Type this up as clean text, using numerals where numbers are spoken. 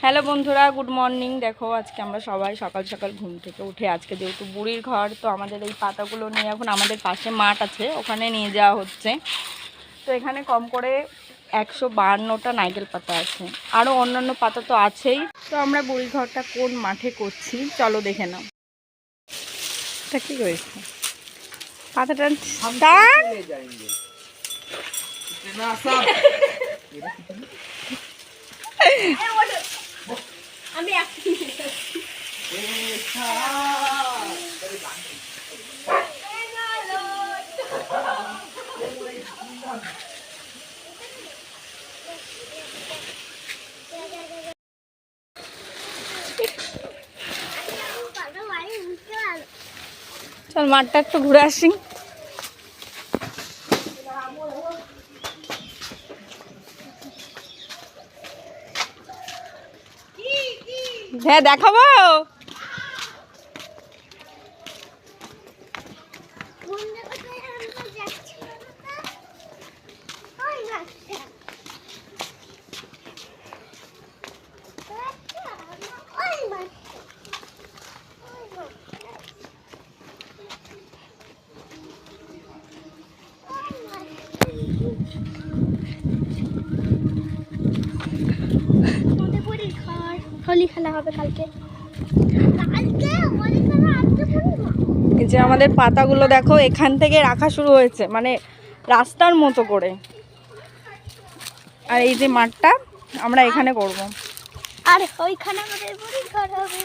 Hello বন্ধুরা, good morning. দেখো আজকে আমরা সবাই সকাল সকাল ঘুম থেকে উঠে আজকে যেহেতু বুড়ির ঘর, তো আমাদের এই পাতাগুলো নিয়ে এখন আমাদের পাশে মাঠ আছে, ওখানে নিয়ে যাওয়া হচ্ছে। তো এখানে কম করে 152টা নারকেল পাতা আছে, আরও অন্যান্য পাতা তো আছেই। তো আমরা বুড়ির ঘরটা কোন মাঠে করছি চলো দেখে নাও। এটা কী করেছে পাতাটা আমি চল মাঠটা একটু ঘুরে আসি। হ্যাঁ দেখাবো। হোলি খেলা হবে কালকে। এই যে আমাদের পাতাগুলো দেখো এখান থেকে রাখা শুরু হয়েছে, মানে রাস্তার মতো করে। আর এই যে মাঠটা আমরা এখানে করব, আর ওইখানে আমাদের বুড়ির ঘর হবে।